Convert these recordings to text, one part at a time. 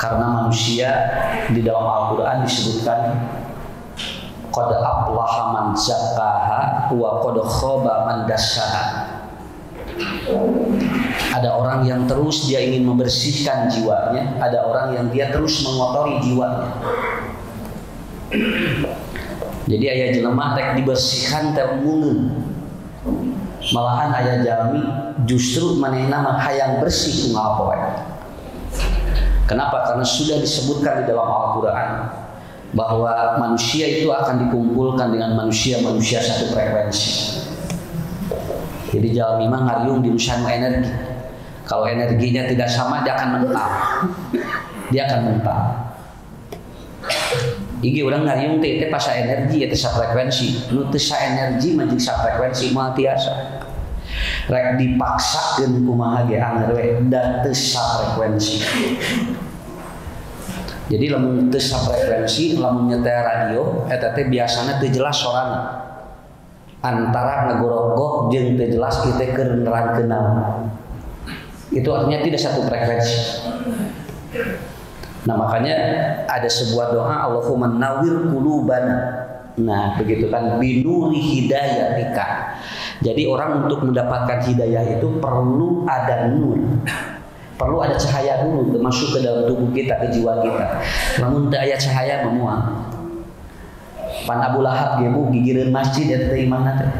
Karena manusia di dalam Al-Quran disebutkan qad aflaha man zakkaha wa qad khaba man dassaha. Ada orang yang terus dia ingin membersihkan jiwanya, ada orang yang dia terus mengotori jiwanya. Jadi aya jelema rek dibersihkan teh mungeun. Malahan aya jalmi justru manehna mah hayang bersih unggal poe. Kenapa? Karena sudah disebutkan di dalam Al-Quran bahwa manusia itu akan dikumpulkan dengan manusia-manusia satu frekuensi. Jadi jalmi mah ngariung di nusanu energi. Kalau energinya tidak sama, dia akan mental. Dia akan mental. Igi orang ngariung teh pas energi eta frekuensi, nu teu energi mah jeung frekuensi moal tiasa. Rek dipaksakeun kumaha ge anger we da teu frekuensi. Jadi lamun teu frekuensi, lamun nyetel radio eta teh biasana teu jelas sorana. Antara ngagorogok jeung teu jelas ieu teh keur nerangkeun naon. Itu artinya tidak satu frekuensi. Nah makanya ada sebuah doa Allahumma nawwir qulubana. Nah begitu kan binuri hidayatika. Jadi orang untuk mendapatkan hidayah itu perlu ada nur, perlu ada cahaya dulu masuk ke dalam tubuh kita, ke jiwa kita. Namun teu aya cahaya memuang. Pan Abu Lahab ge gigireun masjid eta teh imahna teh.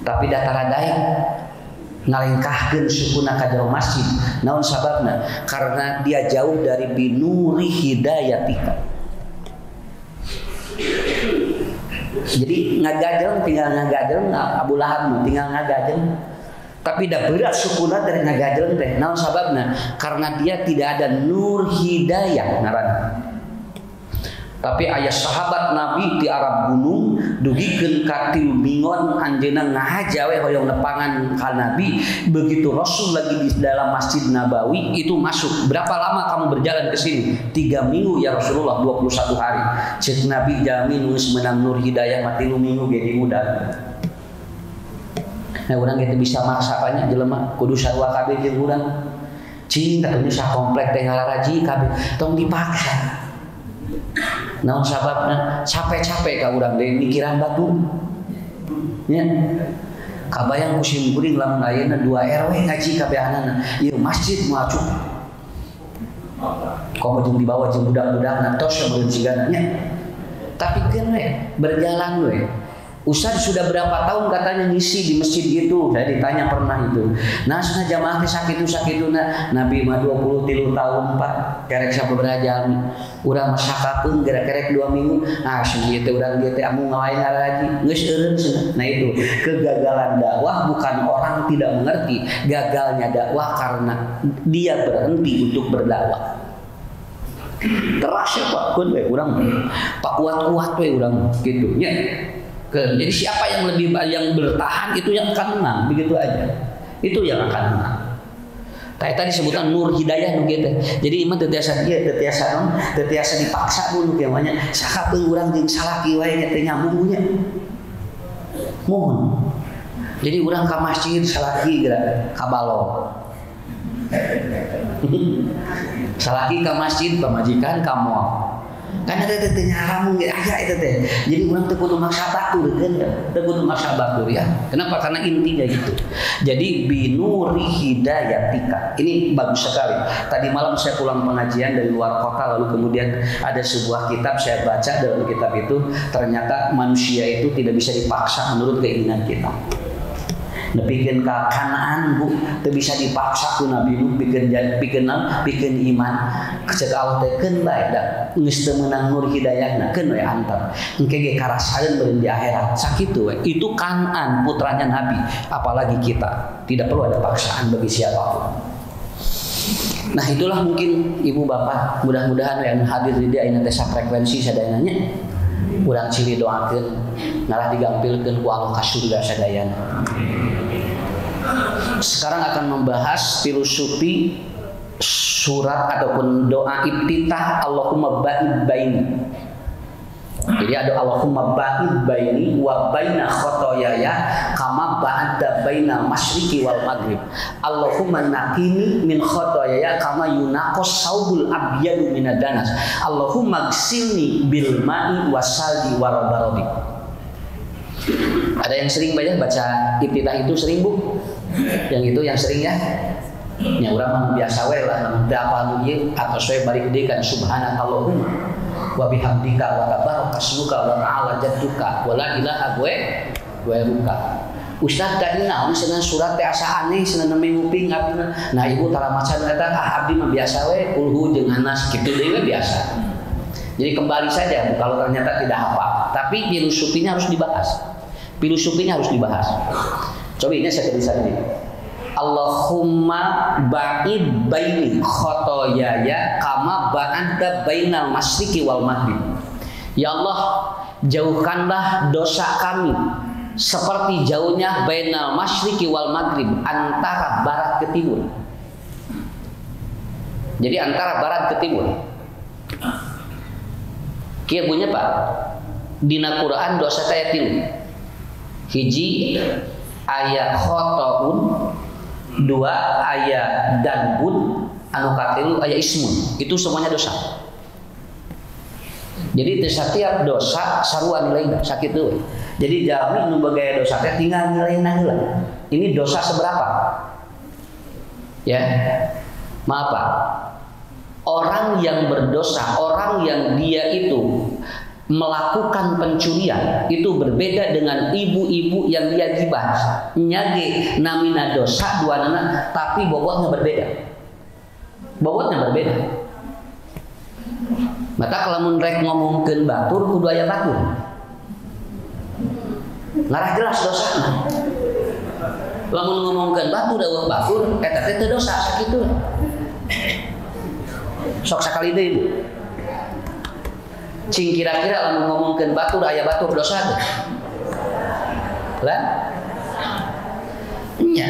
Tapi datara daek ngalengkahkeun sukuna ka jero masjid. Naon sababna? Karena dia jauh dari binuri hidayatika. Jadi ngagajeleng tinggal ngagajeleng Abu Lahab tinggal ngagajeleng. Tapi dah berat sukuna dari ngagajeleng teh. Naon sababna? Karena dia tidak ada nur hidayah ngaranna. Tapi ayah sahabat Nabi di Arab gunung dugikeun ka tilu bingon anjeunna ngahaja we hoyong nepangan ka Nabi. Begitu Rasul lagi di dalam Masjid Nabawi itu masuk. Berapa lama kamu berjalan ke sini? 3 minggu ya Rasulullah, 21 hari. Cek Nabi jamin geus menang nur hidayah mah 3 minggu ge di mudah. Nah urang ge teu bisa maksa banyak jelema kudu sarua kabeh jeung urang. Cing katanya sa komplek teh ngalaraji kabeh tong dipaksa. Naon sababna? Capek-capek ka urang deui mikiran batu. Nya. Kabayang musim kuring lamun ayeuna 2 RW ngaji kabehanana. Ieu masjid moal cukup. Komo jeung dibawa jeung budak-budakna tos meureun sigana nya. Tapi keun we berjalan we. Ustaz sudah berapa tahun katanya ngisi di masjid itu. Saya ditanya pernah itu. Nah, jamaah sakitu-sakituna Nabi mah 23 tahun Pak. Kerek sababaraha jalmi. Urang mah sakapeun gerak-gerek 2 minggu. Nah, seueur teh urang ieu teh amu ngalain ngaraji. Geus eureun cenah. Nah itu kegagalan dakwah bukan orang tidak mengerti. Gagalnya dakwah karena dia berhenti untuk berdakwah. Terasa Pak kun we urang. Pak kuat-kuat we urang kitu nya. Jadi siapa yang lebih yang bertahan itu yang akan menang, begitu aja. Itu yang akan menang. Tadi disebutkan nur hidayah nu kieu teh. Jadi imah teu tiasa dipaksa dulu kieu nya. Sakapeung urang jeung salaki wae teh nyambung nya. Mohon. Jadi urang ka masjid salaki geura ka balong. Salaki ka masjid pamajikan ka mall. Karena teh teh nyaramun ge aya eta teh. Jadi urang teu kudu maksa baturkeun, teu kudu maksa batur ya. Kenapa? Karena intinya gitu. Jadi binuri hidayatika. Ini bagus sekali. Tadi malam saya pulang pengajian dari luar kota lalu kemudian ada sebuah kitab saya baca dalam kitab itu ternyata manusia itu tidak bisa dipaksa menurut keinginan kita. Nepikeun ka Kanaan Bu teu bisa dipaksa ku Nabi Nuh pikeun iman. Ceuk Allah teh keun bae da geus teu meunang nur hidayahna keun we antar. Engke ge karasaeun beureun di akhirat. Sakitu we. Itu Kanaan putranya Nabi, apalagi kita. Tidak perlu ada paksaan bagi siapapun. Nah, itulah mungkin Ibu Bapak, mudah-mudahan yang hadir di dia ini teh frekuensi sadayana nya. Urang ciri doakeun ngalah digampilkeun ku Allah ka surga sadayana. Sekarang akan membahas filosofi surat ataupun doa iftitah Allahumma ba'id baini. Jadi ada Allahumma ba'id baini wa baina khotoyaya kama ba'adda bainal masyriqi wal maghrib. Allahumma naqini min khotoyaya kama yunaqas saubul abyadu minad danas. Allahumma gsilni bil ma'i wasaldi wal baradi. Ada yang sering baca iftitah itu sering Bu? Yang itu yang sering ya? Nya urang mah biasa we lah namun teu apal ieu atau we bari gedekan subhanakallahumma wa bihamdika wa tabaraka ismuka wa ta'ala jadduka wa la ilaha ghairuka. Ustaz tadi naon cenah surat teh asa aneh cenah neme nguping abdina. Nah ibu tara macan eta abdi mah biasa we kulhu jeung anas kitu deui biasa. Jadi kembali saja kalau ternyata tidak hafal, tapi filosofinya harus dibahas. Filosofinya harus dibahas. Coba ini saya tulisan ini. Allahumma ba'id baini khotoyaya kama ba'adda bainal masyriqi wal maghrib. Ya Allah, jauhkanlah dosa kami seperti jauhnya bainal masyriqi wal maghrib, antara barat ke timur. Jadi antara barat ke timur. Kieu punya Pak. Dina Quran dosa teh tilu. Hiji aya khotoun, dua ayat danbun, anu katilu ayat ismun. Itu semuanya dosa. Jadi setiap dosa sarua nilainya sakit tuh. Jadi jami nu bagaya dosa teh tinggal nilainya heula. Ini dosa seberapa? Ya. Maaf Pak. Orang yang berdosa, orang yang dia itu melakukan pencurian itu berbeda dengan ibu-ibu yang dia gibah. Nyage namina dosa dua nana, tapi bobotnya berbeda. Bobotnya berbeda. Maka kalau rek ngomongkeun batur kudu aya batur. Ngarah jelas dosana. Lamun ngomongkeun batur eueuh batur eta teh teu dosa sakitu. Sok sakali deui Bu. Cing kira-kira lamun ngomongkeun batur aya batur dosa teh. Lah? Nya.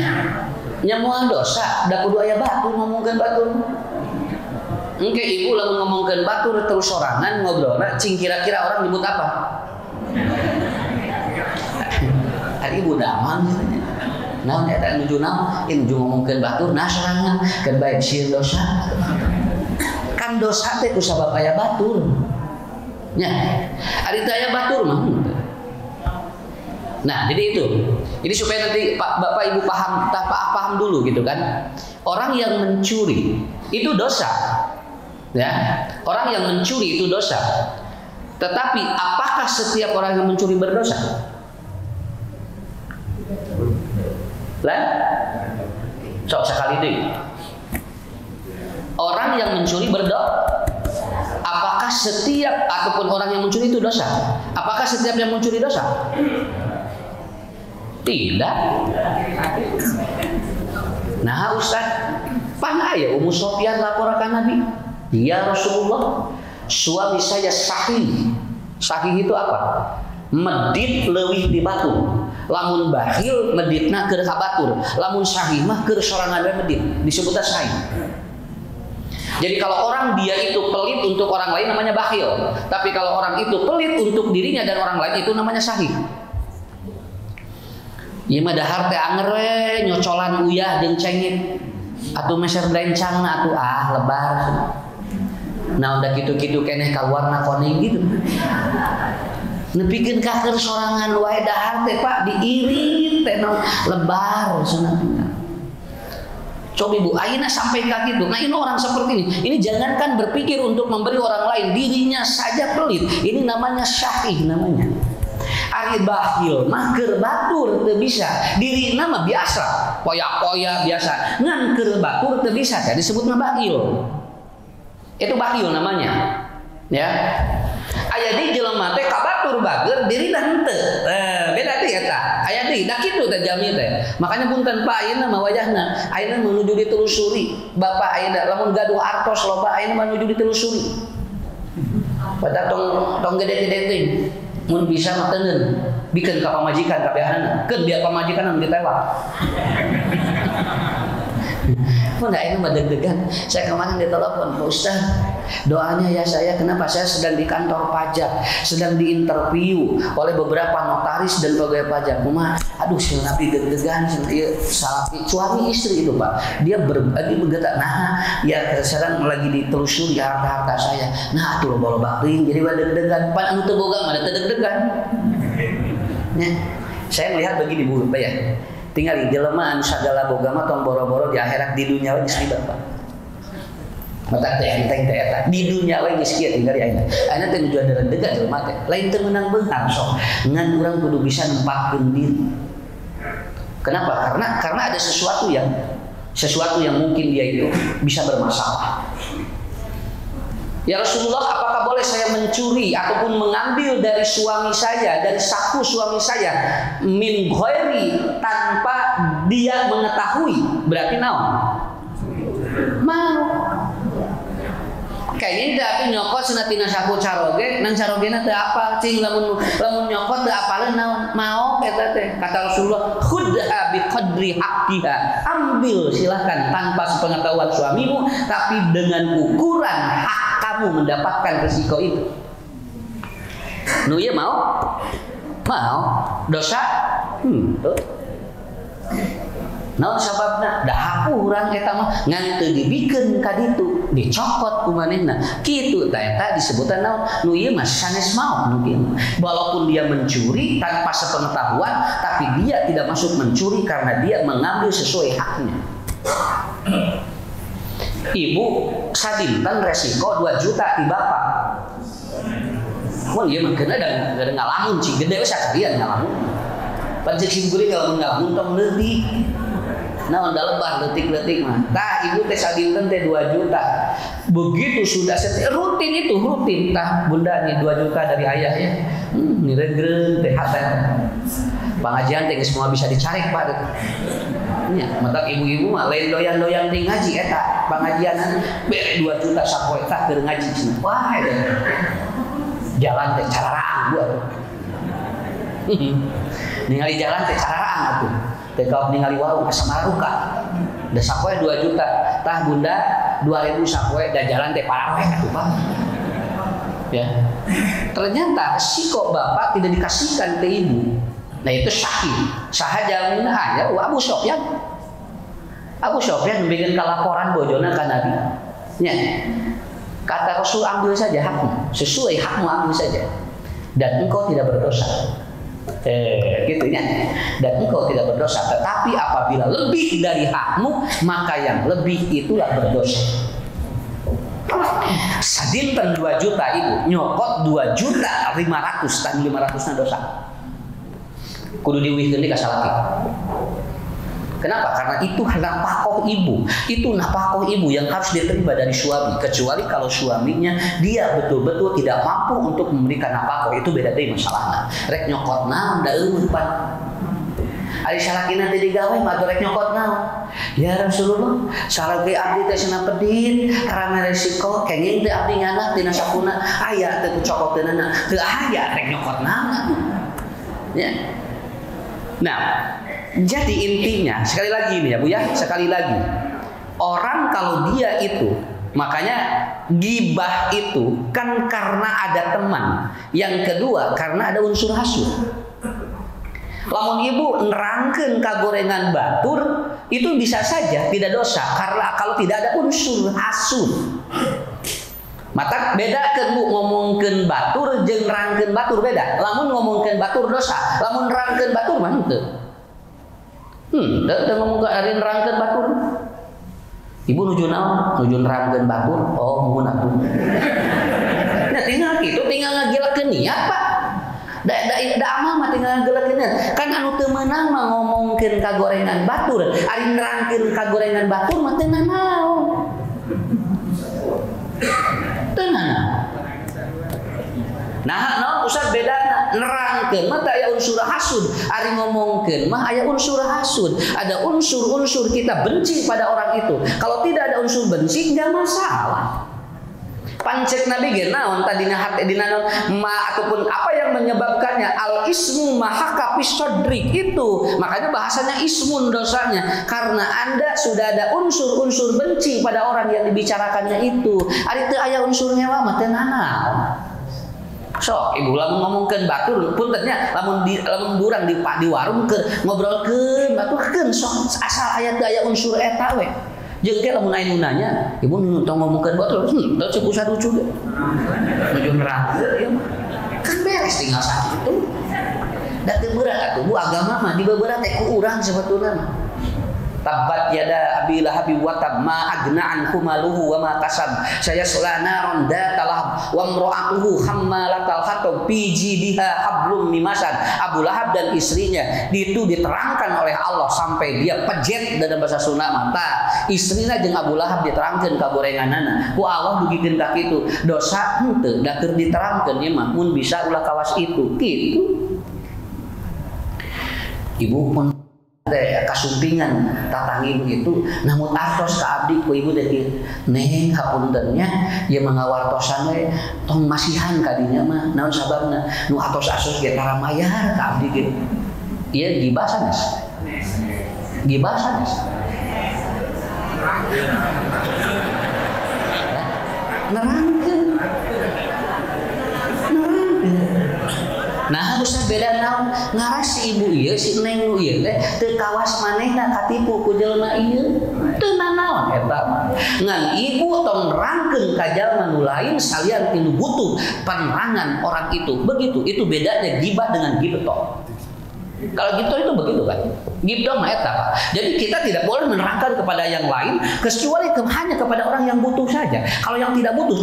Nya moal dosa da kudu aya batur ngomongkeun batur. Engke ibu lamun ngomongkeun batur terus sorangan ngobrolna cing kira-kira orang nyebut apa? Ari ibu damang. Naon eta nuju naon? Nuju ngomongkeun batur nah sorangan keur bae sieun dosa. Kan dosa teh ku sabab aya batur. Ya, ari teh aya batur mah. Nah, jadi itu. Jadi supaya nanti Bapak Ibu paham dulu gitu kan. Orang yang mencuri itu dosa. Ya, orang yang mencuri itu dosa. Tetapi apakah setiap orang yang mencuri berdosa? Lah? Sok sekali deh. Orang yang mencuri berdosa. Apakah setiap ataupun orang yang mencuri itu dosa? Apakah setiap yang mencuri dosa? Tidak. Nah Ustaz, pana ya Ummu Sofyan laporkan Nabi. Ya Rasulullah, suami saya sahih. Sahih itu apa? Medit leuwih di batu. Lamun bakhil meditna keur ka batur. Lamun sahih mah keur sorangan we medit. Disebutna sahih. Jadi kalau orang dia itu pelit untuk orang lain namanya bakhil. Tapi kalau orang itu pelit untuk dirinya dan orang lain itu namanya sahih. Ieu mah dahar teh anger we nyocolan uyah jeung cengit. Atuh meser blencangna atuh lebar. Nah udah gitu-gitu keneh kaluarna koneng gitu. Nepikeun ka keur sorangan wae dahar teh Pak diirit teh lebar cenah. Coba Ibu, ayeuna sampai ka gitu. Nah ini orang seperti ini. Ini jangankan berpikir untuk memberi orang lain, dirinya saja pelit. Ini namanya syahih namanya. Ari bakhil mah keur batur teu bisa. Dirina mah biasa, poya-poya biasa. Ngan keur batur teu bisa teh disebutna bakhil. Itu bakhil namanya. Ya. Aya di jelema teh ka batur bager dirina henteu. Beda teh eta. Aya deui da kitu teh jami teh. Makanya punten Pak ayeuna mah wajahna, ayeuna menuju ditelusuri. Bapak ayeuna lamun gaduh artos loba ayeuna menuju ditelusuri. Pada tong gede-gede teh. Mun bisa mah teuneun bikeun ka pamajikan kabehanana. Keun biar pamajikan anu ditewak. Mun ayeuna mah deg-degan. Saya kemarin ditelepon, Pak Ustaz. Doanya ya saya, kenapa? Saya sedang di kantor pajak, sedang diinterview oleh beberapa notaris dan pegawai pajak. Aduh, si Nabi deg-degan, suami istri itu Pak. Dia berbagi bergetar. Nah, ya sekarang lagi ditelusuri harta-harta saya. Nah, tuh loba-loba ring, jadi deg-degan. Pan anu teu boga mah deg-degan. Ya. Saya melihat begini Bu, Pak ya. Tinggal jelema anu sagala boga mah tong boro-boro di akhirat, di dunia we geus libat Pak. Mata teh enteng teh eta di dunia we geus kieu tinggal di ayeuna. Ayeuna teh tujuan deg-degan jelema teh. Lain teu meunang beunghar sok. Ngan urang kudu bisa nempatkeun diri. Kenapa? Karena ada sesuatu yang mungkin dia itu bisa bermasalah. Ya Rasulullah, apakah boleh saya mencuri ataupun mengambil dari suami saya, dari saku suami saya, min ghairi, tanpa dia mengetahui? Berarti naon? Mau. Kayaknya tidak tapi nyokot cenah tina saku caroge, nang carogena teu apal cing lamun nyokot teu apaleun naon? Mau eta teh. Kata Rasulullah, khudha bi qadri haqqiha. Ambil silahkan tanpa sepengetahuan suamimu, tapi dengan ukuran hak kamu mendapatkan resiko itu. Nu ieu mau? Mau. Dosa? Tuh. Naon sababna? Da hapu urang eta mah ngan teu dibikeun ka ditu, dicokot ku manehna. Kitu tah eta disebutan naon? Nu ieu mah sanes maot nu kieu. Walaupun dia mencuri tanpa sepengetahuan, tapi dia tidak masuk mencuri karena dia mengambil sesuai haknya. Ibu sadinten resiko 2 juta di bapak. Mun ieu mah kena da ngalamun cing gede we sakalian ngalamun. Pancik simkuring ngalamun tong leutik. Nah, udah lebah letik-letik mah. Tah ibu teh sadinten teh 2 juta. Begitu sudah rutin. Tah bunda nih 2 juta dari ayah ya. Nirengreun teh hate. Pengajian teh semua bisa dicari Pak. Nya, mata ibu-ibu mah lain doyan-doyan di ngaji eta. Pengajianan bere 2 juta sapoe tah keur ngaji cenah. Wah, eta. Jalan teh cararaan buat. Ningali jalan teh cararaan atuh. Tekap ningali warung asa maruka. Da sapoe 2 juta. Tah bunda 2000 sapoe da jalan teh parawe atuh Pak. Ya. Ternyata resiko bapak tidak dikasihkan ke ibu. Nah itu syahid. Sahaja minha ya Abu Sufyan. Abu Sufyan bikin laporan bojona ka Nabi. Ya. Kata Rasul, ambil saja hakmu. Sesuai hakmu ambil saja. Dan engkau tidak berdosa. Gitu ya. Dan engkau tidak berdosa. Tetapi apabila lebih dari hakmu, maka yang lebih itulah berdosa. Sadinten 2 juta ibu, nyokot 2 juta 500 dan 500 na dosa. Kudu diwihkeun ka salaki. Kenapa? Karena itu nafkah ibu. Itu nafkah ibu yang harus diterima dari suami. Kecuali kalau suaminya dia betul-betul tidak mampu untuk memberikan nafkah, itu beda deui masalahna. Rek nyokot naon da eueuh pan. Ari salakina teh digawe mah rek nyokot naon. Ya Rasulullah, salaki abdi teh cenah pedit, rame resiko, kenging teh abdi ngana tina sakuna aya teh cokoteunana. Teu aya rek nyokot naon. Ya. Nah, jadi intinya sekali lagi nih ya Bu ya, sekali lagi. Orang kalau dia itu, makanya gibah itu kan karena ada teman. Yang kedua karena ada unsur hasud. Lamun ibu nerangkeun kagorengan batur, itu bisa saja tidak dosa karena kalau tidak ada unsur hasud. Mata beda ke Bu ngomongkeun batur jeung nerangkeun batur beda. Lamun ngomongkeun batur dosa, lamun nerangkeun batur mah henteu. Da ngomong ka ari nerangkeun batur. Ibu nuju naon? Nuju nerangkeun batur. Oh, mun atuh. Nah, tinggal kitu tinggal ngagelekeun niat, Pak. Da amal mah tinggal ngagelekeun niat. Kan anu teu meunang mah ngomongkeun kagorengan batur, ari nerangkeun kagorengan batur mah teu naon. Nah, naon Ustaz bedana nerangkeun mah aya unsur hasud, ari ngomongkeun mah aya unsur hasud. Ada unsur-unsur kita benci pada orang itu. Kalau tidak ada unsur benci enggak masalah. pancek nabi ge naon tadina hate dina ma ataupun apa yang menyebabkannya al ismu mahaka pisodrik itu. Makanya bahasanya ismun dosanya karena Anda sudah ada unsur-unsur benci pada orang yang dibicarakannya itu. Ari teu aya unsurnya mah teu nanaon. So, ibu lamun ngomongkeun batur puntennya lamun durang di warung keur ngobrolkeun baturkeun sok asal aya teu aya unsur eta we. Jeung ke lamun aya nu nanya, ibu nu tong ngomongkeun batur, da ceuk usah lucu ge. Nuju nerang ieu mah. Kan beres tinggal sakitu. Da teu berat atuh bu agama mah dibeuberat teh ku urang sebetulna mah. Tabbat yada Abi Lahab wa tab ma agna anhu maluhu wa ma kasab sayasla naron datalahab wa imra'atuhu hammalatal hatab fi jidha hablum mimasad. Abu Lahab dan istrinya itu diterangkan oleh Allah sampai dia pejet dalam bahasa Sunda mata. Istrina jeung Abu Lahab diterangkeun ka gorenganana. Ku Allah dugikeun ka kitu. Dosa henteu da keur diterangkeun ieu mah mun bisa ulah kawas itu. Kitu. Ibu pun kasumpingan tatanggi begitu namun artos ka abdi ku ibu teh neng hapuntennya ye mangawartosan we tong masihan ka dinya mah naon sababna nu atos-atos ge tara mayar ka abdi ge ieu gibah sanes nerangkeun nah usah beda naon ngaras si ibu ieu si neng nu ieu teh teu kawas manehna katipu ku jelema ieu teu nanaon eta mah ngan ibu tong nerangkeun ka jalma nu lain salian tilu butuh penerangan orang itu begitu itu bedanya gibah dengan gibtoh. Kalau gibtoh itu begitu kan gibtoh mah eta Pak. Jadi kita tidak boleh menerangkan kepada yang lain kecuali hanya kepada orang yang butuh saja. Kalau yang tidak butuh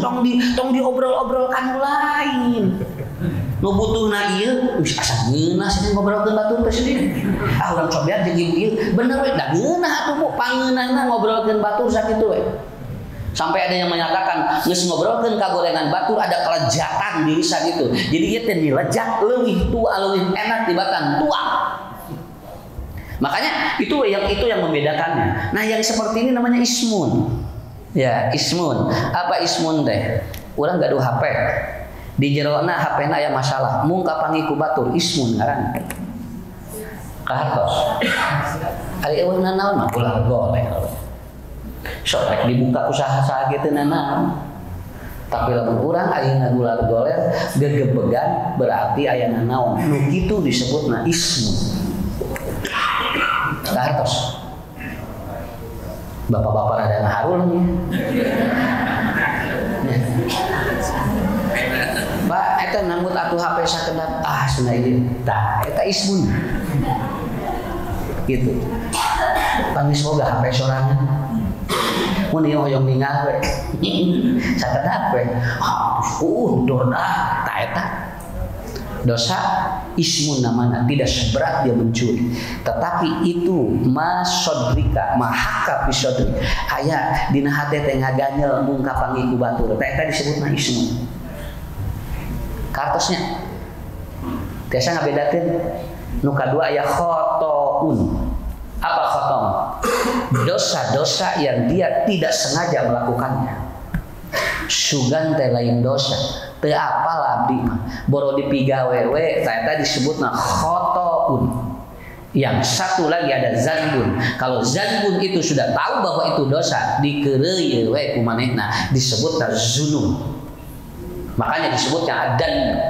tong diobrol-obrolkan lain. Nu butuhna ieu geus asa ngeunah sih ngobrolkeun batur presiden. Urang cobian jeung ieu bener we da ngeunah atuh Bu pangeunahna ngobrolkeun batur sakitu we. Sampai ada yang menyatakan geus ngobrolkeun ka gorengan batur ada kelejatan di lisan itu. Jadi ieu teh dilejat leuwih tua leuwih enak tibatan tua. Makanya itu yang membedakannya. Nah, yang seperti ini namanya ismun. Ya, ismun. Apa ismun teh? Urang gaduh HP. Di jerona HP-na aya masalah, mung kapanggih ku batur ismun ngaran. Kahartos. Ari eueuhna naon mah ulah golek. Sok rek dibuka usaha saha teu naon. Tapi lamun urang ayeuna ulah golek gegebegan berarti aya naon. Nu kitu disebutna ismun. Kahartos. Bapak-bapak rada ngaharul nya. Pak, eta nanggut atuh HP sakedap cenah ieu. Tah, eta ismun. Gitu. Pangis boga HP sorangan. Mun ieu hoyong ningal we. Sakedap we. Dorna tah eta. Dosa ismun namanya tidak seberat dia mencuri, tetapi itu masodrika mahaka pisodri aya dina hate teh ngaganyel mung kapanggih ku batur teh eta disebutna ismun. Kartosnya biasa ngabedakeun nu kadua aya khotoun. Apa khotom? Dosa-dosa yang dia tidak sengaja melakukannya. Sugan teh lain dosa. Teu apal abdi mah boro dipigawe we eta disebutna khotoun. Yang satu lagi ada zanbun. Kalau zanbun itu sudah tahu bahwa itu dosa dikeureuy we ku manehna disebutna zunub. Makanya disebutnya adan.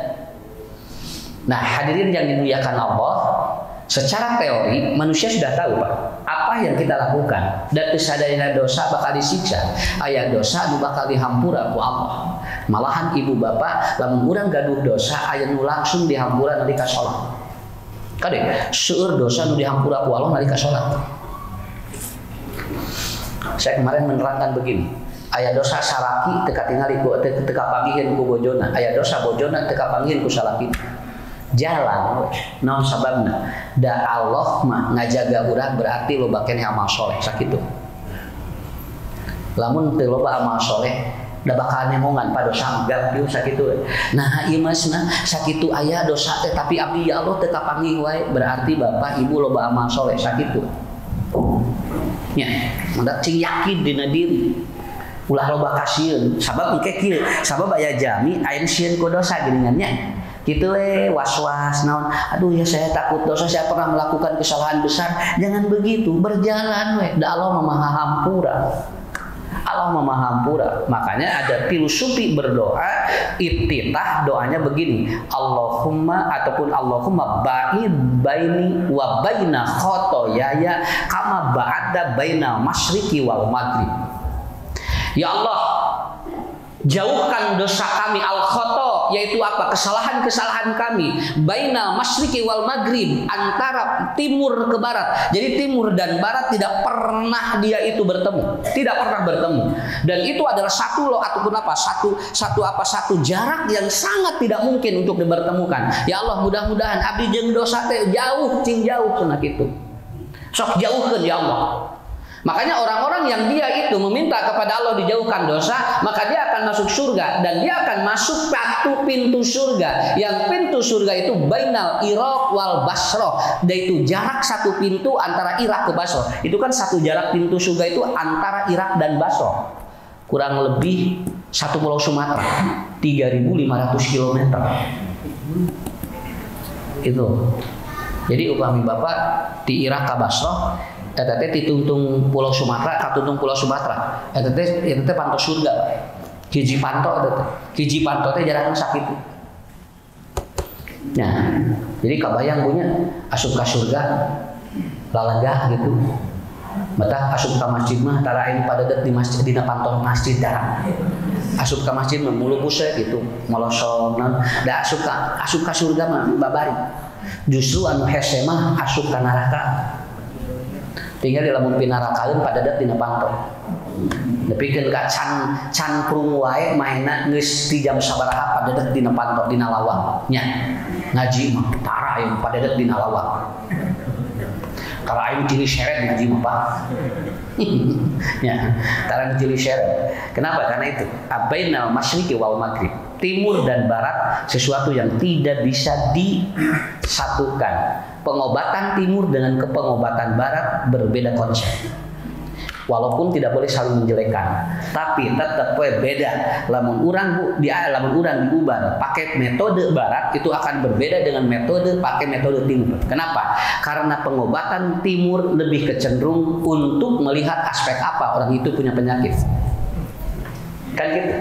Nah, hadirin yang dimuliakan Allah, secara teori manusia sudah tahu Pak apa yang kita lakukan dan kesadarian dosa bakal disiksa. Aya dosa nu bakal dihampura ku Allah. Malahan ibu bapak lamun urang gaduh dosa aya nu langsung dihampura nalika salat. Kade seueur dosa nu dihampura ku Allah nalika salat. Saya kemarin menerangkan begini. Aya dosa salaki teu katingali ku teu kapanggiheun ku bojona. Aya dosa bojona teu kapanggiheun ku salaki. Jalan naon sababna da Allah mah ngajaga urang berarti loba keneh amal soleh sakitu. Lamun teu loba amal soleh da bakal nyemongan pa dosa gabdu sakitu. Nah ieu masna sakitu aya dosa teh tapi abdi ya Allah teu kapanggih wae berarti bapak ibu loba amal soleh sakitu. Nya, mendak cing yakin dina diri. Ulah loba kasieun sabab engke kieu sabab aya jami ayeuna sieun ku dosa geuningan nya kitu was-was naon aduh ya saya takut dosa saya pernah melakukan kesalahan besar jangan begitu berjalan da Allah Maha Hampura Allah Maha Hampura makanya ada filosofi berdoa iftitah doanya begini Allahumma ataupun Allahumma ba'id baini wa baina khotoyaya kama ba'ada baina masyriqi wal maghrib. Ya Allah, jauhkan dosa kami al-khoto, yaitu apa? Kesalahan-kesalahan kami. Baina masyriqi wal maghrib, antara timur ke barat. Jadi timur dan barat tidak pernah dia itu bertemu, tidak pernah bertemu. Dan itu adalah satu loh ataupun apa? Satu jarak yang sangat tidak mungkin untuk dibertemukan. Ya Allah, mudah-mudahan abdi jeung dosa teh jauh, cing jauh cenah kitu. Sok jauhkeun ya Allah. Makanya orang-orang yang dia itu meminta kepada Allah dijauhkan dosa, maka dia akan masuk surga dan dia akan masuk satu pintu surga. Yang pintu surga itu bainal Iraq wal Basroh, yaitu jarak satu pintu antara Irak ke Basroh. Itu kan satu jarak pintu surga itu antara Irak dan Basroh. Kurang lebih satu pulau Sumatera, 3.500 km. Itu. Jadi upami Bapak di Irak ke Basroh, eta teh dituntung Pulau Sumatera, katuntung Pulau Sumatera. Eta teh panto surga. Hiji panto eta teh. Hiji panto teh jarang sakit. Nah, jadi kabayang punya asup ka surga lalegah gitu. Mata asup ka masjid mah tara aing padedet di masjid dina panto masjid jarang. Asup ka masjid mah mulu pusat gitu, molosong naon. Da asup ka surga mah babari. Justru anu hese mah asup ka neraka. Tinggal di lamun pinarakaeun padedet dina panto. Nepikeun ka can prung wae mainna geus ti jam sabaraha padedet dina panto dina lawang nya. Ngaji mah tara aya padedet dina lawang. Tara aya cili seret ngaji mah Pak. Ya, tara cili seret. Kenapa? Karena itu abainal masyriqi wal maghrib. Timur dan barat sesuatu yang tidak bisa disatukan. Pengobatan timur dengan pengobatan barat berbeda konsep. Walaupun tidak boleh saling menjelekan, tapi tetap beda. Lamun urang diubar pakai metode barat itu akan berbeda dengan metode timur. Kenapa? Karena pengobatan timur lebih kecenderung untuk melihat aspek apa orang itu punya penyakit. Kan gitu.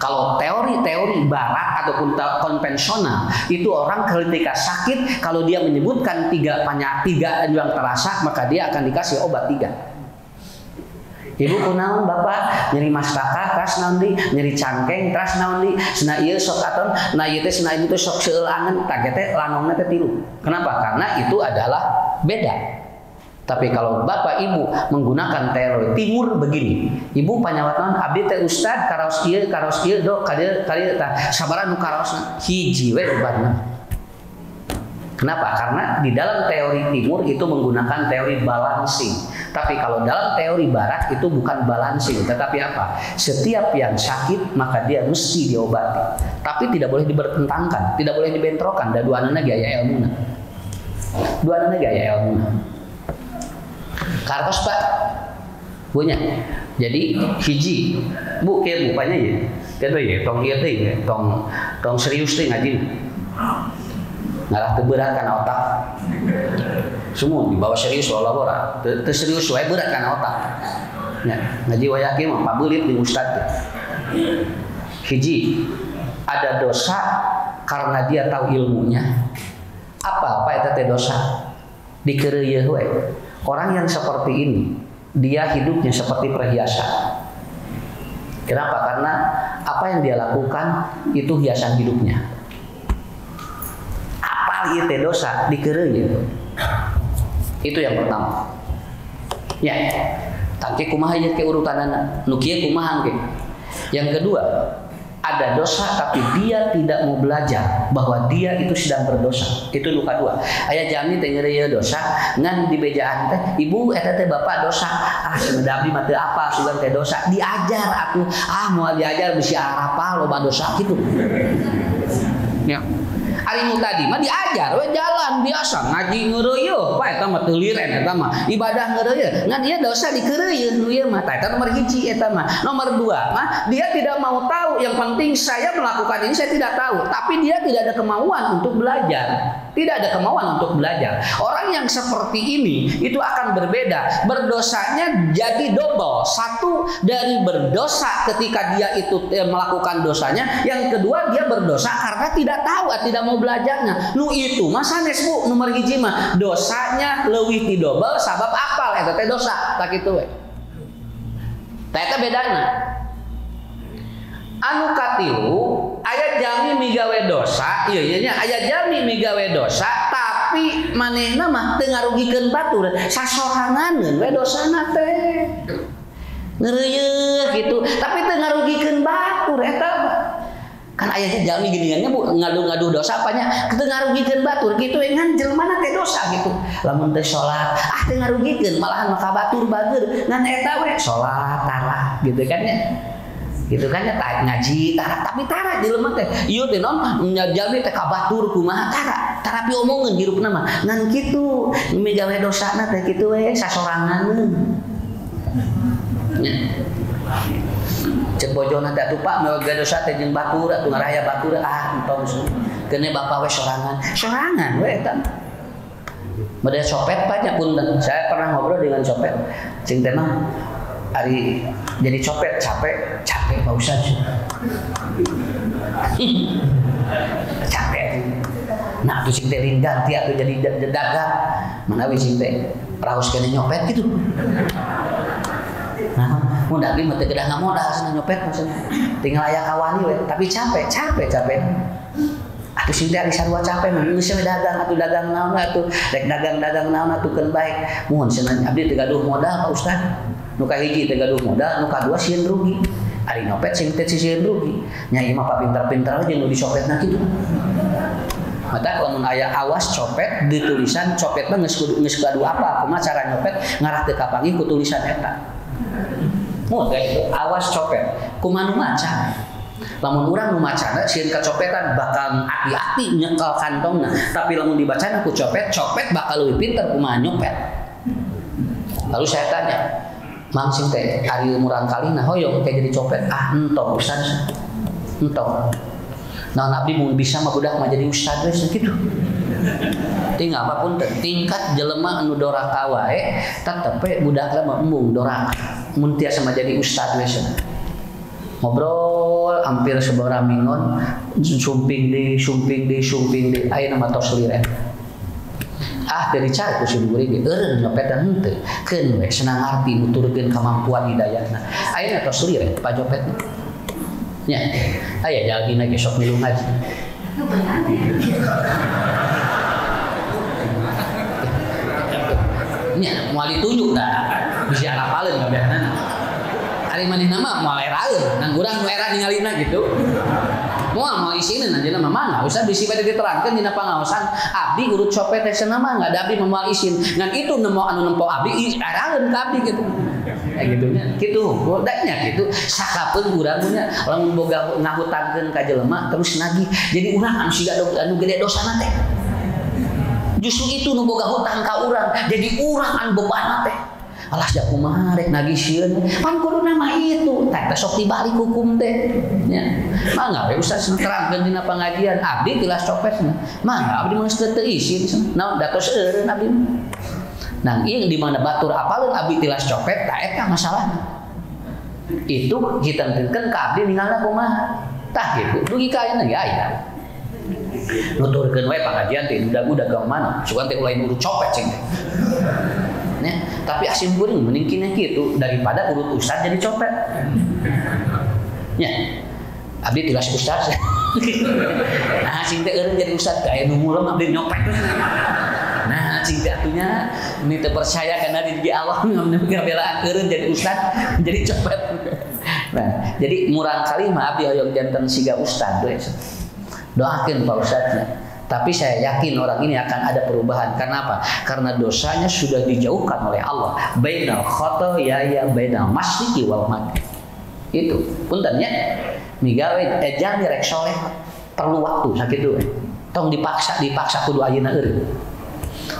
Kalau teori-teori barat ataupun konvensional itu orang ketika sakit kalau dia menyebutkan tiga yang terasa maka dia akan dikasih obat 3. Ibu kunaon bapak nyeri mastaka tras naon di nyeri cangkeng tras naon di cenah ieu sok aton na ieu teh cenah ieu teh sok seueur angen tah teh lanongna teh 3. Kenapa? Karena itu adalah beda. Tapi kalau bapak ibu menggunakan teori timur begini, ibu panyawat naon abdi teh ustad karaos ieu dok kadieu tah sabaraha nu karaosna hiji we obatna. Kenapa? Karena di dalam teori timur itu menggunakan teori balancing. Tapi kalau dalam teori barat itu bukan balancing, tetapi apa? Setiap yang sakit maka dia mesti diobati. Tapi tidak boleh dibertentangkan, tidak boleh dibentrokan. Da duanana gaya ilmuna. Duanana gaya ilmuna. Kartos Pak punya. Jadi hiji bu kayak bupanya ya. Kita ya tong ieu teh ya, tong serius teh ngaji. Ngalah teu berat kana otak. Semua dibawa serius walau teu serius wae berat kana otak. Ya, ngaji wae yakin mah pabeulit di ustad teh. Hiji ada dosa karena dia tahu ilmunya. Apa eta teh dosa? Dikeureuyeun we. Orang yang seperti ini, dia hidupnya seperti perhiasan. Kenapa? Karena apa yang dia lakukan itu hiasan hidupnya. Apal ieu teh dosa dikeureuyeun. Itu yang pertama. Ya, tangke kumaha ieu ke urutanana, nu kieu kumaha ge. Yang kedua, ada dosa tapi dia tidak mau belajar bahwa dia itu sedang berdosa. Itu nu kadua. Aya jami teh ngeureuyeuh dosa ngan di bejaan teh ibu eta teh bapak dosa. Ah seumeuh abdi mah teu apa sugan teh dosa. Diajar atuh. Ah moal diajar bisi arapal loba dosa kitu. Ya. Ari nu tadi mah diajar we jalan biasa ngaji ngeureuyeuh pa eta mah teu liren eta mah ibadah ngeureuyeuh ngan ieu dosa dikeureuyeun nu ieu mah eta nomor 1 eta mah. Nomor 2 mah dia tidak mau tahu, yang penting saya melakukan ini saya tidak tahu, tapi dia tidak ada kemauan untuk belajar. Tidak ada kemauan untuk belajar. Orang yang seperti ini itu akan berbeda. Berdosanya jadi double. Satu dari berdosa ketika dia itu melakukan dosanya. Yang kedua dia berdosa karena tidak tahu, tidak mau belajarnya. Nu itu masa nesbu nomor 1 mah dosanya leuwih ti double sabab apal eta teh dosa. Tak kitu we. Tah eta bedana. Anu katilu aya jami migawe dosa, ieu nya aya jami migawe dosa tapi manehna mah teu ngarugikeun batur, sasoranganeun we dosana teh. Ngeureuyeuh gitu, tapi teu ngarugikeun batur eta mah. Kan aya jami geuningannya Bu ngadu-ngadu dosa apanya teu ngarugikeun batur kitu ngan jelmana teh dosa gitu. Lamun teu salat, teu ngarugikeun malahan maka batur bageur ngan eta we salat tara gitu kan ya. Gitu kan ya ngaji tara tapi tara di lemah teh ieu teh naon jalmi teh kabatur kumaha tara pi omongeun hirupna mah ngan kitu migawe dosana teh kitu we sasoranganeun nya cek bojona teh atuh Pak migawe dosa teh jeung batur atuh ngaraya batur entong keun bapak we sorangan we eta model copet banyak punten saya pernah ngobrol dengan copet cing teh mah hari jadi copet capek Pak Ustaz capek nah tuh sing teh ganti atuh jadi dagang manawi sing teh raos kene nyopet gitu nah mun daging mah teu kedah ngamodal cenah nyopet maksudnya tinggal aya kawani we tapi capek atuh sing teh ari sarua capek mah geus we dagang atuh dagang naon atuh rek dagang naon atuh keun baik mun cenah abdi teu gaduh modal Pak Ustaz nu kahiji teh gaduh modal, nu kadua sieun rugi. Ari nyopet sing teh sieun rugi. Nya ieu mah pinter-pinter aja nu dicopetna kitu. Mata lamun aya awas copet di tulisan copet mah geus gaduh apa, kumaha cara nyopet ngarah teu kapanggih ku tulisan eta. Mun teh awas copet, kumaha nu maca. Lamun urang nu macana sieun kacopetan bakal hati-hati nyekel kantongna, tapi lamun dibacana ku copet bakal leuwih pinter kumaha nyopet. Lalu saya tanya, Mang sing teh ari umuran kalina hoyong teh jadi copet entong Ustaz entong nah abdi mun bisa mah budak mah jadi ustaz we kitu tinggal apapun tingkat jelema anu doraka wae tetep we budakna mah embung doraka mun tiasa mah jadi ustaz we ngobrol hampir sabaraha mingon sumping deui ayeuna mah tos liren dari cara ku sing geuring eureun nyopetan henteu keun we senang arti nuturkeun kemampuan hidayahna ayeuna tos liren pajopet nya aya jalgina ge sok milu ngaji nya moal ditunjuk dah bisa ngapaleun kabehna ari manehna mah moal eraeun nang urang nu era ningalina gitu mau isinin aja nama mana usah bisi pada diterangkan dina pangaosan abdi urut copet teh cenah mah enggak ada abdi moal isin ngan itu nemu anu nempo abdi araeun ka abdi gitu kayak gitu nya kitu godanya gitu sakapeun urang nya lamun boga ngahutangkeun ka jelema terus nagih jadi urang anu siga anu gede dosana teh justru itu nu boga hutang ka urang jadi urang anu bebanna teh alah sia kumaha rek nagih sieun pan kuduna mah itu teh sok dibalik hukum teh nya mangga we ustaz nerangkeun dina pangajian abdi tilas copet mangga abdi mun teu isin naon datos eureun abdi nah ieu di mana batur apaleun abdi tilas copet tah eta masalahna itu kita tentukeun ka abdi ningalna kumaha tah kitu dugi ka ayeuna ge aya nuturkeun we pangajian teh budak-budak gaung mana sugan teh ulah urut copet cing ya, tapi asim guring mending kina gitu daripada urut ustaz jadi copet. Ya, abdi tilas ustaz. Nah, cing teh eureun jadi ustaz aya nu mulem abdi nyopet. Nah, cing teh atunya ini teu percaya kana di Allah ngabelaan eureun jadi ustaz jadi copet. Nah, jadi murang kali mah abdi hoyong janten siga ustaz we. Doakeun Pak Ustaznya. Tapi saya yakin orang ini akan ada perubahan. Karena apa? Karena dosanya sudah dijauhkan oleh Allah. Bainal khotoyaya bainal masyriqi wal maghrib. Itu punten nya. Migawe ejang direk soleh perlu waktu sakitu. Tong dipaksa kudu ayeuna eureun.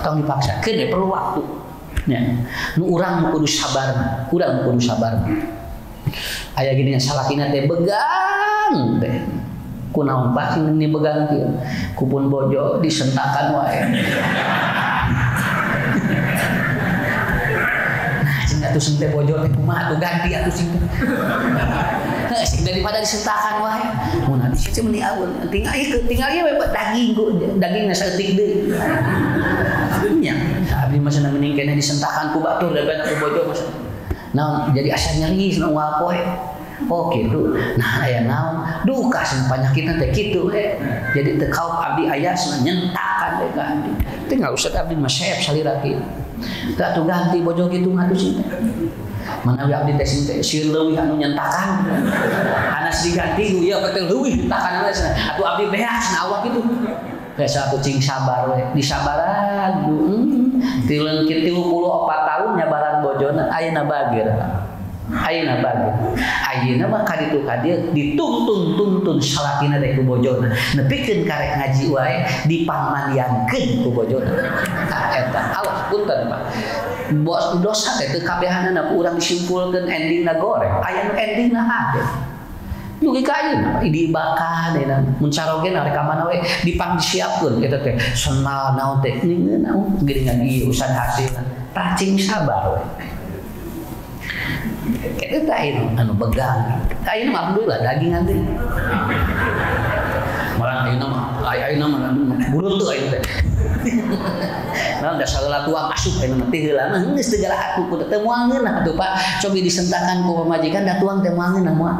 Tong dipaksa, keun perlu waktu. Nya, nu urang kudu sabar, Aya gini salakina teh begang teh. Kunaon Pak sing dibegang kieu? Kupun bojo disentakan wae. Nah, sing atuh sing teh bojo teh kumaha atuh ganti atuh sing teh. Sing daripada disentakan wae. Mun atuh sih meni aweun, tinggal ieu we dagingna saeutik deui. Nya, abdi mah cenah mending keneh disentakan ku batur daripada ku bojo mah. Naon jadi asa nyeri nu unggal poe. Oh gitu. Nah aya naon? Duka sing panyakitna teh kitu we. Jadi teu kaup abdi aya nyentakan we ka abdi. Teh enggak usah abdi mah saep salira kieu. Teu atuh ganti bojo kitu ngatuh sing teh. Manawi abdi teh sing teh sieun leuwih anu nyentakan. Anas diganti ieu teh leuwih nyentakan we. Atuh abdi beak cenah awak kitu. Biasa kucing sabar we, disabaran tileun kitu 34 tahun nyabaran bojona ayeuna bageur. Ayeuna mah kaditu ka dieu dituntun salakina teh ku bojona. Nepikeun karek ngaji wae dipangmandiankeun ku bojona. Eta awas punten Pak. Bos dosa teh teu kabehanana ku urang disimpulkeun endingna goreng. Aya nu endingna ade. Dugi ka ayeuna diibakan eta mun carogen rek ka mana we dipang disiapkeun eta teh senal naon teh naon geuningan ieu usan hasilna tacing sabar we kita anu begang ayeuna mah alhamdulillah dagingan teh malah ayeuna mah burunteu ayeuna teh nah da sagala tuang asup ayeuna teh heula mah geus teu galak aku kudu teu moangeun atuh Pak cobi disentakan ku pamajikan da tuang teh moangeun moal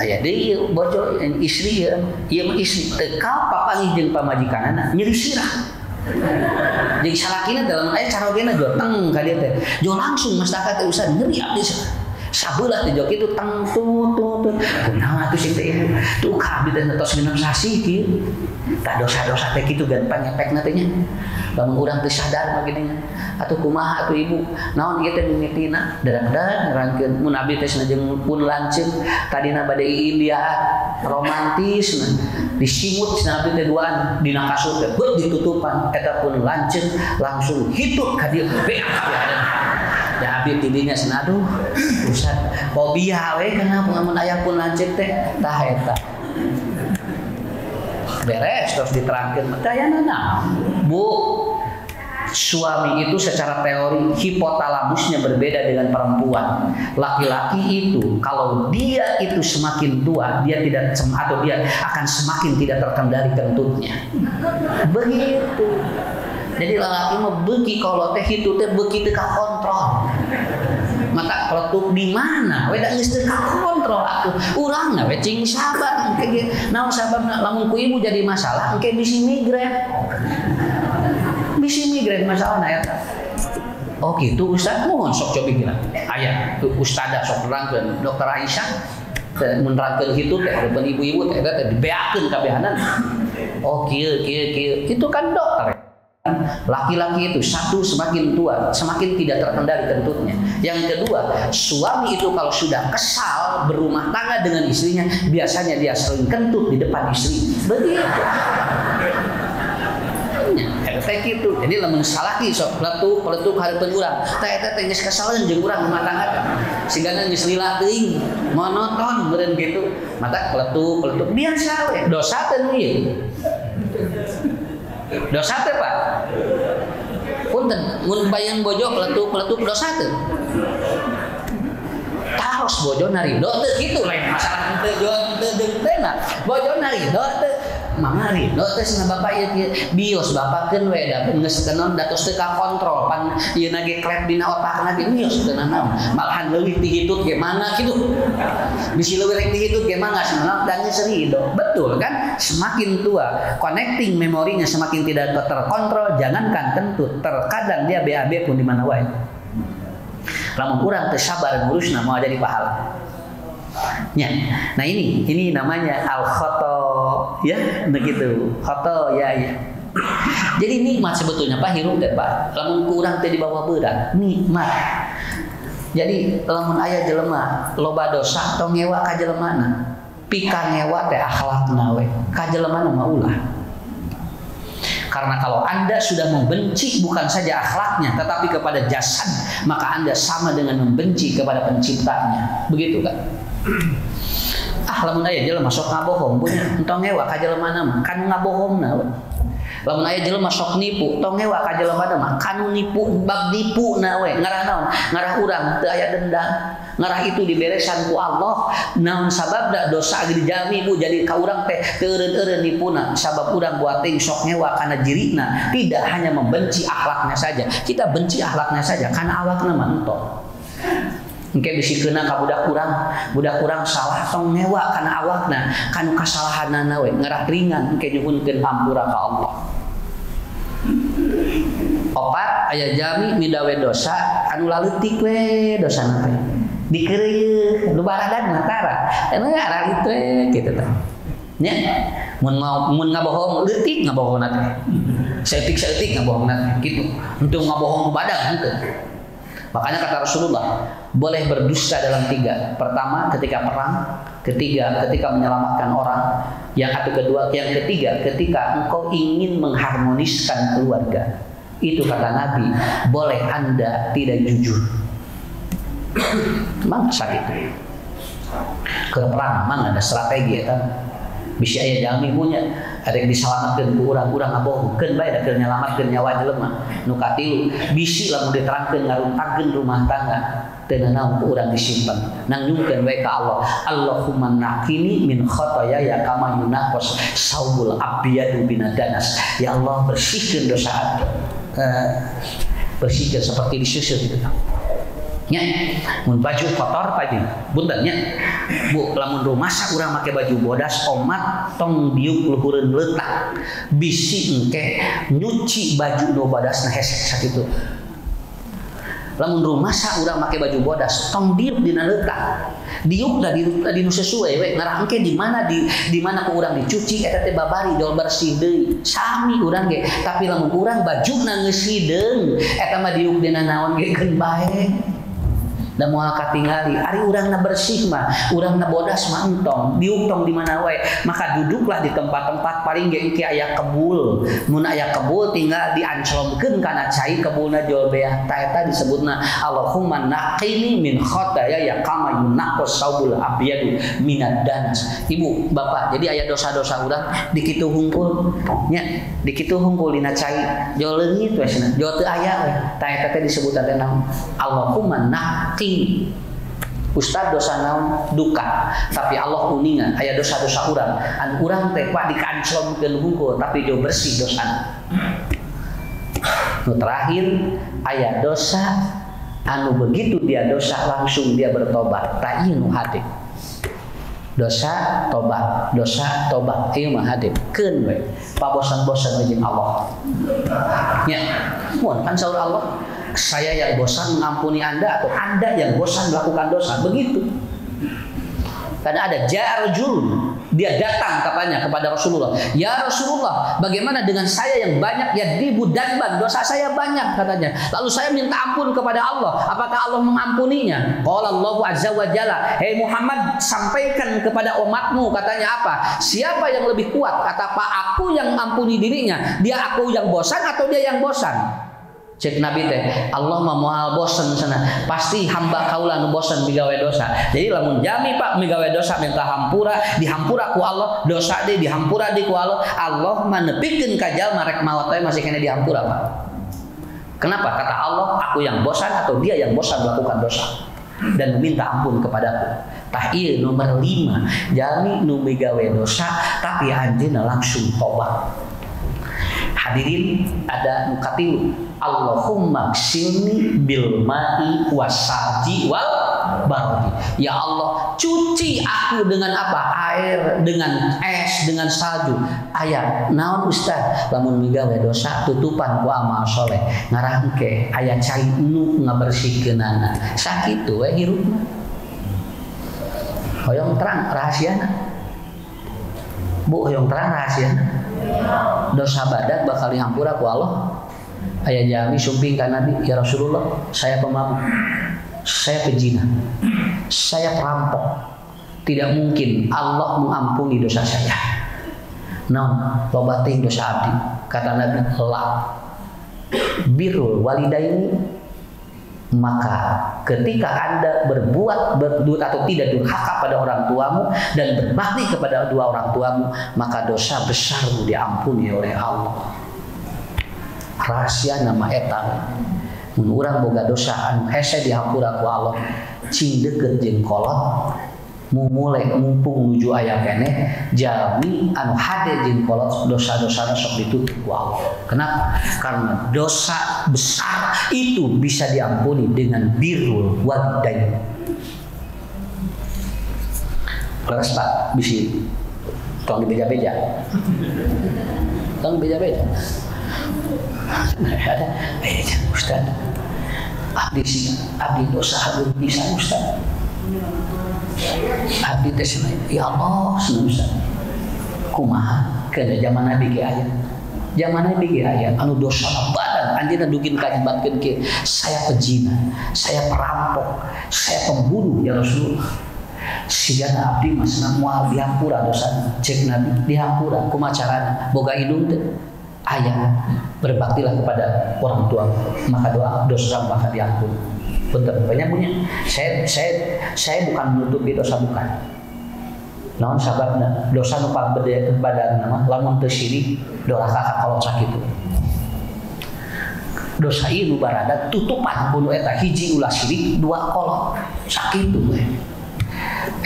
aya deui bojo istri ieu mah istri teu papanggih jeung pamajikanana nyeri sirah jeung salakina dalam aya carogena jo teng ka dieu teh jo langsung masyarakat teh usah nyeri abdi sabeula teh jo kitu teng tut kunaon atuh sing teh ibu tuh ka abdi teh tos genep sasi kieu ka dosa-dosa teh kitu gan panyepekna teh nya lamun urang teu sadar mah gini atuh kumaha atuh ibu naon ieu teh mimitina dadak-dadak nerangkeun mun abdi teh jeung pun lanceuk tadina bade iin dia romantis disimut cenah abdi teh duaan dina kasur teh beut ditutupan eta pun lanceuk langsung hidup ka dieu beak ya abdi tidinya cenah aduh usah fobia we kana mun aya pun lanceuk teh tah eta beres terus diterangkan dayana naon Bu suami itu secara teori hipotalamusnya berbeda dengan perempuan. Laki-laki itu kalau dia itu semakin tua dia tidak atau dia akan semakin tidak terkendali kentutnya. Begitu. Jadi laki mah beuki kalau teh itu teh beuki teu kontrol. Mata peletuk di mana? We da geus teu kontrol atuh. Urangna we cing sabar engke naon sababna lamun ku ibu jadi masalah engke bisi migrain. Bisi migrain masalahna eta. Oh gitu Ustaz, mohon sok coba bilang. Aya Ustazah sok nerangkeun Dokter Aisyah mun nerangkeun kitu teh heureun ibu-ibu teh eta dibeakeun kabehanan. Oh kieu. Itu kan dokter. Laki-laki itu satu semakin tua semakin tidak terkendali kentutnya. Yang kedua, suami itu kalau sudah kesal berumah tangga dengan istrinya biasanya dia sering kentut di depan istri. Begitu. Kayak gitu. Jadi lamun salaki sok peletuk hareupeun urang. Tah eta teh geus kasaleun jeung urang rumah tangga. Sigana geus lila teuing, monoton meureun kitu. Mata peletuk biasa we. Dosa teh ieu. Dosa teh Pak. Punten, mun bayang bojo peletuk dosa teh. Taros bojo narido teh kitu lain masalah teu deungteuna. Bojo narido teh mama rido teh cenah bapak ieu bios bapakeun we da geus kenon datos teu kontrol pan ieu na ge klep dina otakna ge bios teu naon. Malahan leuwih ti hitut ge mangga kitu. Bisi leuwih rek ti hitut ge mangga cenah dan serido. Betul kan? Semakin tua, connecting memorinya semakin tidak terkontrol, jangankan kentut, terkadang dia BAB pun di mana wae. Lamun kurang teu sabar ngurusna moal jadi pahala. Ya. Nah ini namanya al-khata ya begitu. Khata ya. Jadi nikmat sebetulnya Pak hirup teh Pak. Lamun kurang teh di bawah berat, nikmat. Jadi lamun aya jelema loba dosa tong ngewa ka jelemana. pika ngewa teh akhlakna we ka jelema mah ulah. Karena kalau Anda sudah membenci bukan saja akhlaknya tetapi kepada jasad, maka Anda sama dengan membenci kepada penciptanya. Begitu kan? Lamun aya jelema sok ngabohong punya entong ngewa ka jelema mah kan ngabohongna. Lamun aya jelema sok nipu tong ngewa ka jelema mah kan nipu bab nipuna we ngarah naon? Ngarah urang teu aya dendam. Ngarah itu diberesan ku Allah. Naon sababna dosa ge dijami ku jadi ka urang teh teu eureun-eureun nipuna sabab urang buat teh sok ngewa kana jirina. Tidak hanya membenci akhlaknya saja. Kita benci akhlaknya saja karena awakna mah entong. Engke bisikeuna ka budak urang salah tong ngewa kana awakna kanu kasalahanana we ngarah ringan engke nyuhunkeun hampura ka Allah. Opat aya jami midawe dosa anu laleutik we dosana teh. Dikeureuh nu baradan natara. Anu arah itu kitu teh. Nya mun ngabohong leutik ngabohongna teh. Saeutik ngabohongna teh kitu. Untuk ngabohong badan henteu. Makanya kata Rasulullah, boleh berdusta dalam 3. Pertama, ketika perang. Ketiga, ketika menyelamatkan orang. Yang ketiga, ketika engkau ingin mengharmoniskan keluarga. Itu kata Nabi, boleh Anda tidak jujur. Memang sakit. Ke perang, memang ada strategi ya kan. Bisa aya jami punya ada yang diselamatkan ku urang-urang ngabohongkeun bae da keur nyelamatkeun nyawa jelema nu katilu bisi lamun diterangkeun ngaruntagkeun rumah tangga teu naon ku urang disimpen nangjungkeun wae ka Allah Allahumma naqini min khotoyaya kama yunaqas saubul abyadu binadanas ya Allah bersihkeun dosa bersihkeun seperti disusur gitu nya mun baju kotor pagi buntennya bu lamun rumasa urang make baju bodas omat tong diuk luhureun letak bisi engke nyuci baju nu bodasna hese sakitu lamun rumasa urang make baju bodas tong diuk dina letak diuk da di nu sesuai we ngarah engke di mana ku urang dicuci eta teh babari jol bersih deui sami urang ge tapi lamun urang bajuna geus hideung eta mah diuk dina naon ge keun bae da moal katingali ari urangna bersih mah urangna bodas mah entong diuktong di mana wae maka duduklah di tempat-tempat paling ge engke aya kebul mun aya kebul tinggal dianclomkeun kana cai kebulna jol beah ta eta disebutna Allahumma naqini min khotoyaya kama yunaqas saubul abyadu minad danas. Ibu bapak jadi aya dosa-dosa urang dikitu hungkul nya dikitu hungkul dina cai jol leungit we cenah jol teu aya we ta eta teh disebutna teh naon Allahumma naqini Ustaz dosa naon duka tapi Allah uningan aya dosa-dosa urang an urang teh pak dikanclomkeun hungkul tapi jauh bersih dosana. Nu terakhir aya dosa anu begitu dia dosa langsung dia bertobat ta ieu nu hadep dosa tobat ieu mah hadep keun we pabosan-bosan jeung Allah nya mun kan saur Allah saya yang bosan mengampuni Anda atau Anda yang bosan melakukan dosa begitu karena ada jarjul dia datang katanya kepada Rasulullah ya Rasulullah bagaimana dengan saya yang banyak ya dibudanban dosa saya banyak katanya lalu saya minta ampun kepada Allah apakah Allah mengampuninya qala Allahu azza wa jalla hei Muhammad sampaikan kepada umatmu katanya apa siapa yang lebih kuat kata Pak aku yang ampuni dirinya dia aku yang bosan atau dia yang bosan cek Nabi teh Allah mah moal bosen sana pasti hamba kaula nu bosen migawe dosa jadi lamun jami Pak migawe dosa minta hampura dihampura ku Allah dosa deui dihampura deui ku Allah Allah mah nepikeun ka jalma rek maot teh masih kena dihampura Pak kenapa kata Allah aku yang bosan atau dia yang bosan melakukan dosa dan meminta ampun kepadaku tah ieu nomor 5 jami nu migawe dosa tapi anjeunna langsung tobat. Hadirin ada nukatil Allahumma ksilni bil ma'i wasalji wal bardi. Ya Allah cuci aku dengan apa? Air, dengan es, dengan salju. Aya naon Ustaz lamun migawe dosa tutupan ku amal soleh ngarah engke aya cai nu ngabersihkeunana sakitu we hirupna. Hoyong terang rahasiana Bu hoyong terang rahasiana dosa badat bakal dihampura ku Allah. Aya jami sumping ka Nabi, ya Rasulullah, saya pemabuk, saya pezina, saya perampok, Tidak mungkin Allah mengampuni dosa saya. Nah, loba teuing dosa abdi. Kata Nabi, la birrul walidaini, maka ketika Anda berbuat atau tidak durhaka pada orang tuamu dan berbakti kepada dua orang tuamu, maka dosa besarmu diampuni oleh Allah. Rahasia nama eta mun urang boga dosa anu hese dihampura ku Allah, cing deukeut jeung kolot mumule mumpung nuju aya keneh jalmi anu hade jeung kolot dosa-dosana sok ditutup ku Allah. Kenapa? Karena dosa besar itu bisa diampuni dengan birrul walidain. Terus Pak bisi tong dibeja-beja. Tong beja-beja. Ada Ustaz. Abdi dosa abdi bisa Ustaz. Abdi teh ya Allah Ustaz. Kumaha kana zaman Nabi ge aya. Zaman Nabi ge aya anu dosa badan anjeunna dugin kajibatkeun ke saya pezina, saya perampok, saya pembunuh ya Rasulullah. Sigana abdi masna moal dihampura dosa cek Nabi dihampura kumaha carana boga hidung teh aya berbaktilah kepada orang tua maka dosa maka diampuni. Betul, banyak punya. Saya bukan menutupi dosa bukan. Naon sababna dosa nu paling beda badan nama lamun teu syirik doraka ka kolot sakitu. Dosa ieu nu barada tutupan kudu eta hiji ulah syirik dua kolot sakitu we.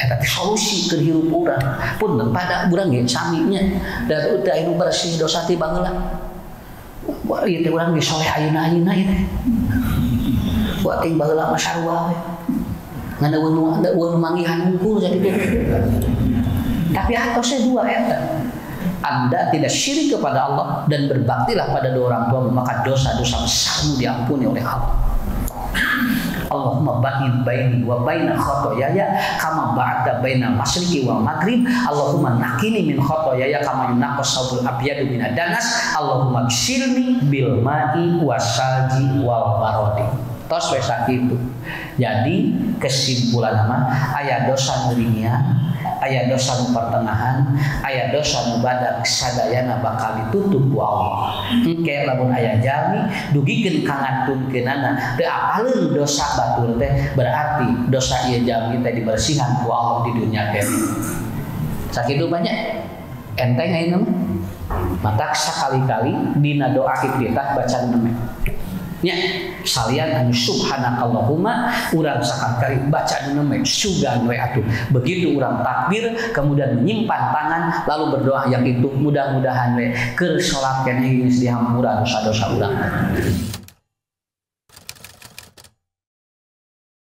Eta teh solusi keur hirup urang. Punten pada urang ge sami nya da udah anu bersih dosa ti baheula. Wah ieu teh urang ge soleh ayeuna-ayeuna ieu teh. Wa ting baheula mah sarua we. Ngana weun manggihan hungkul jadi teh. Tapi atosnya dua eta. Anda tidak syirik kepada Allah dan berbaktilah pada dua orang tua, maka dosa-dosa besarmu diampuni oleh Allah. Allahumma ba'id baini wa baina khotoyaya kama ba'adta baina masyriqi wal maghrib. Allahumma nakini min khotoyaya kama yunaqqas saubul abyadu minad danas. Allahumma gsilni bil ma'i wasalji wal barodi. Tos we sakitu. Jadi kesimpulan nama aya dosa nuringian, aya dosa nu pertengahan, aya dosa nu badak sadayana bakal ditutup ku Allah. Engke lamun aya jalmi dugikeun kangantunkeunana teu apaleun dosa batur teh berarti dosa ieu jalmi teh dibersihan ku Allah di dunia kene. Sakitu banyak enteng ayeuna mah. Mata sakali-kali dina doa kita baca nama. Nya salian anu subhanakallahumma urang sakali baca nama sugan we atuh. Begitu urang takbir kemudian menyimpan tangan lalu berdoa yang itu mudah-mudahan we keur salat keneh geus dihampura dosa-dosa urang.